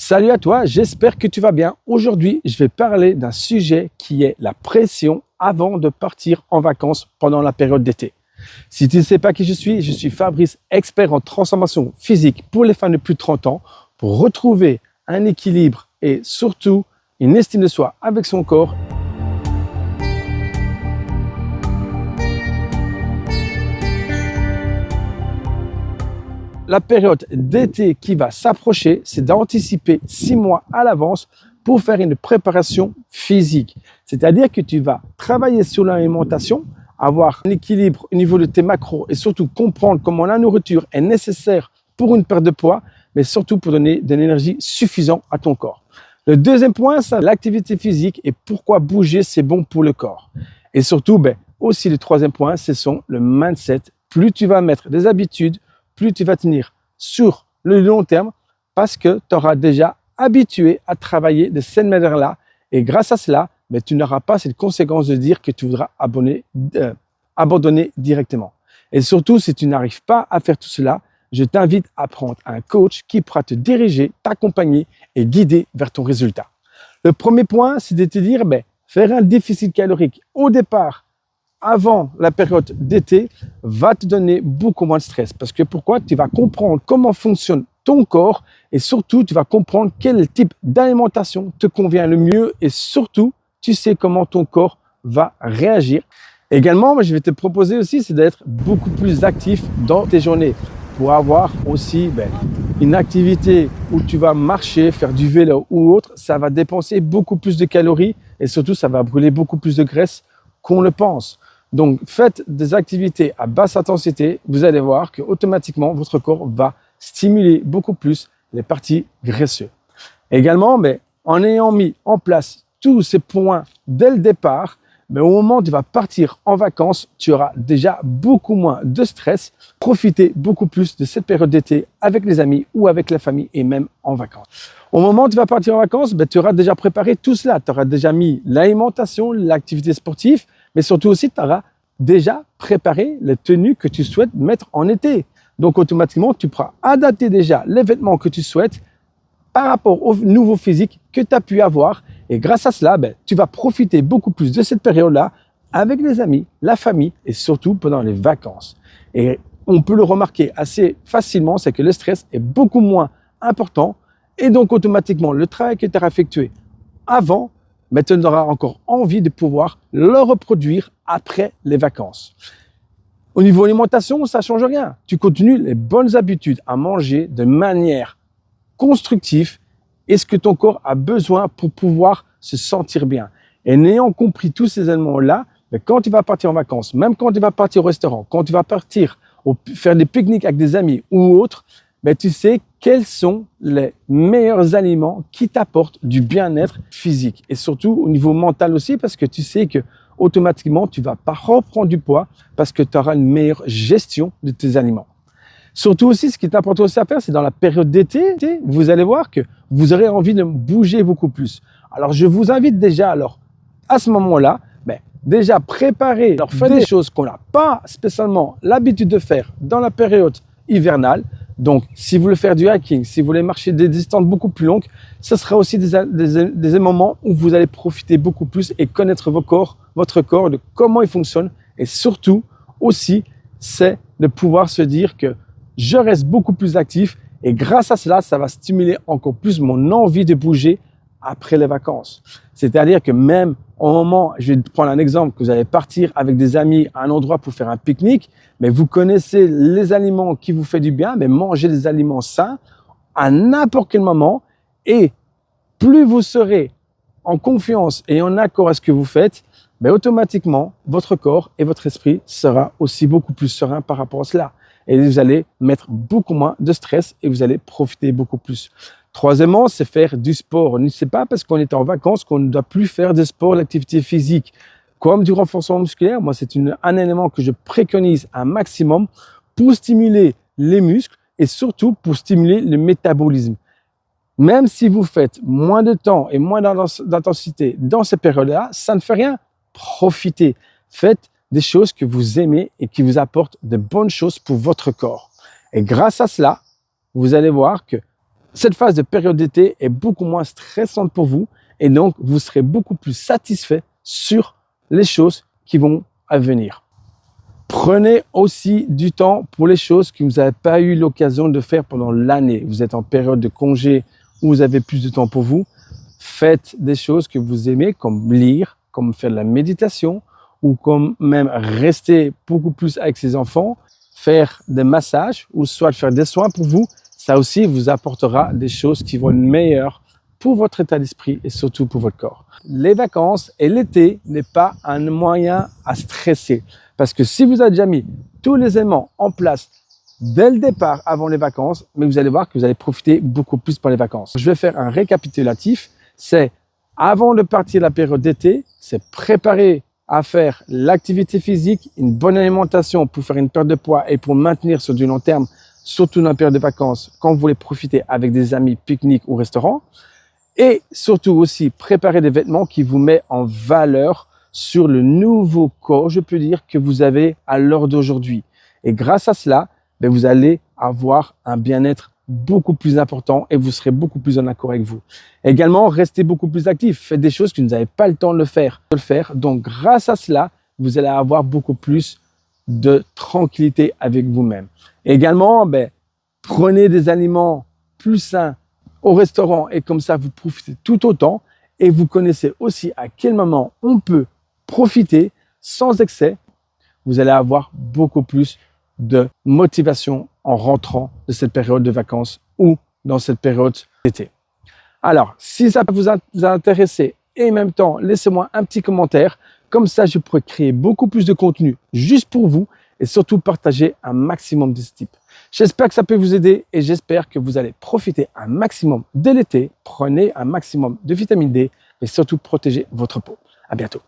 Salut à toi, j'espère que tu vas bien. Aujourd'hui, je vais parler d'un sujet qui est la pression avant de partir en vacances pendant la période d'été. Si tu ne sais pas qui je suis Fabrice, expert en transformation physique pour les femmes de plus de 30 ans, pour retrouver un équilibre et surtout une estime de soi avec son corps. La période d'été qui va s'approcher, c'est d'anticiper 6 mois à l'avance pour faire une préparation physique. C'est-à-dire que tu vas travailler sur l'alimentation, avoir un équilibre au niveau de tes macros et surtout comprendre comment la nourriture est nécessaire pour une perte de poids, mais surtout pour donner de l'énergie suffisante à ton corps. Le deuxième point, c'est l'activité physique et pourquoi bouger, c'est bon pour le corps. Et surtout, aussi le troisième point, ce sont le mindset. Plus tu vas mettre des habitudes, plus tu vas tenir sur le long terme parce que tu auras déjà habitué à travailler de cette manière-là. Et grâce à cela, tu n'auras pas cette conséquence de dire que tu voudras abandonner directement. Et surtout, si tu n'arrives pas à faire tout cela, je t'invite à prendre un coach qui pourra te diriger, t'accompagner et guider vers ton résultat. Le premier point, c'est de te dire, faire un déficit calorique au départ, avant la période d'été, va te donner beaucoup moins de stress. Parce que pourquoi? Tu vas comprendre comment fonctionne ton corps et surtout, tu vas comprendre quel type d'alimentation te convient le mieux et surtout, tu sais comment ton corps va réagir. Également, je vais te proposer aussi, c'est d'être beaucoup plus actif dans tes journées pour avoir aussi une activité où tu vas marcher, faire du vélo ou autre. Ça va dépenser beaucoup plus de calories et surtout, ça va brûler beaucoup plus de graisse qu'on le pense. Donc, faites des activités à basse intensité, vous allez voir que automatiquement votre corps va stimuler beaucoup plus les parties graisseuses. Également, en ayant mis en place tous ces points dès le départ, au moment où tu vas partir en vacances, tu auras déjà beaucoup moins de stress. Profitez beaucoup plus de cette période d'été avec les amis ou avec la famille et même en vacances. Au moment où tu vas partir en vacances, tu auras déjà préparé tout cela. Tu auras déjà mis l'alimentation, l'activité sportive, mais surtout aussi, tu auras déjà préparé les tenues que tu souhaites mettre en été. Donc, automatiquement, tu pourras adapter déjà les vêtements que tu souhaites par rapport au nouveau physique que tu as pu avoir. Et grâce à cela, tu vas profiter beaucoup plus de cette période-là avec les amis, la famille et surtout pendant les vacances. Et on peut le remarquer assez facilement, c'est que le stress est beaucoup moins important et donc automatiquement, le travail que tu as effectué avant, tu auras encore envie de pouvoir le reproduire après les vacances. Au niveau alimentation, ça ne change rien. Tu continues les bonnes habitudes à manger de manière constructive et ce que ton corps a besoin pour pouvoir se sentir bien. Et n'ayant compris tous ces éléments-là, quand tu vas partir en vacances, même quand tu vas partir au restaurant, quand tu vas partir faire des pique-niques avec des amis ou autres, tu sais quels sont les meilleurs aliments qui t'apportent du bien-être physique et surtout au niveau mental aussi parce que tu sais que automatiquement tu vas pas reprendre du poids parce que tu auras une meilleure gestion de tes aliments. Surtout aussi, ce qui est important aussi à faire, c'est dans la période d'été, vous allez voir que vous aurez envie de bouger beaucoup plus. Alors, je vous invite déjà, à ce moment-là, déjà préparer, faire des choses qu'on n'a pas spécialement l'habitude de faire dans la période hivernale. Donc, si vous voulez faire du hiking, si vous voulez marcher des distances beaucoup plus longues, ce sera aussi des moments où vous allez profiter beaucoup plus et connaître votre corps, de comment il fonctionne. Et surtout, aussi, c'est de pouvoir se dire que je reste beaucoup plus actif et grâce à cela, ça va stimuler encore plus mon envie de bouger après les vacances. C'est-à-dire que même au moment, je vais prendre un exemple, que vous allez partir avec des amis à un endroit pour faire un pique-nique, mais vous connaissez les aliments qui vous font du bien, mais mangez des aliments sains à n'importe quel moment et plus vous serez en confiance et en accord à ce que vous faites, automatiquement, votre corps et votre esprit sera aussi beaucoup plus serein par rapport à cela. Et vous allez mettre beaucoup moins de stress et vous allez profiter beaucoup plus. Troisièmement, c'est faire du sport. Ce n'est pas parce qu'on est en vacances qu'on ne doit plus faire de sport, l'activité physique, comme du renforcement musculaire. Moi, c'est un élément que je préconise un maximum pour stimuler les muscles et surtout pour stimuler le métabolisme. Même si vous faites moins de temps et moins d'intensité dans ces périodes-là, ça ne fait rien. Profitez. Faites des choses que vous aimez et qui vous apportent de bonnes choses pour votre corps. Et grâce à cela, vous allez voir que Cette phase de période d'été est beaucoup moins stressante pour vous et donc vous serez beaucoup plus satisfait sur les choses qui vont à venir. Prenez aussi du temps pour les choses que vous n'avez pas eu l'occasion de faire pendant l'année. Vous êtes en période de congé où vous avez plus de temps pour vous. Faites des choses que vous aimez, comme lire, comme faire de la méditation ou comme même rester beaucoup plus avec ses enfants, faire des massages ou soit faire des soins pour vous. Ça aussi vous apportera des choses qui vont être meilleures pour votre état d'esprit et surtout pour votre corps. Les vacances et l'été n'est pas un moyen à stresser. Parce que si vous avez déjà mis tous les éléments en place dès le départ avant les vacances, mais vous allez voir que vous allez profiter beaucoup plus pour les vacances. Je vais faire un récapitulatif. C'est avant de partir de la période d'été, c'est préparer à faire l'activité physique, une bonne alimentation pour faire une perte de poids et pour maintenir sur du long terme, surtout dans la période de vacances, quand vous voulez profiter avec des amis, pique-nique ou restaurant. Et surtout aussi préparer des vêtements qui vous mettent en valeur sur le nouveau corps, je peux dire, que vous avez à l'heure d'aujourd'hui. Et grâce à cela, vous allez avoir un bien-être beaucoup plus important et vous serez beaucoup plus en accord avec vous. Également, restez beaucoup plus actif. Faites des choses que vous n'avez pas le temps de le faire. Donc, grâce à cela, vous allez avoir beaucoup plus de tranquillité avec vous-même. Également, prenez des aliments plus sains au restaurant et comme ça, vous profitez tout autant et vous connaissez aussi à quel moment on peut profiter sans excès. Vous allez avoir beaucoup plus de motivation en rentrant de cette période de vacances ou dans cette période d'été. Alors, si ça vous a intéressé et en même temps, laissez-moi un petit commentaire. Comme ça, je pourrai créer beaucoup plus de contenu juste pour vous et surtout partager un maximum de ce type. J'espère que ça peut vous aider et j'espère que vous allez profiter un maximum de l'été. Prenez un maximum de vitamine D et surtout protégez votre peau. À bientôt.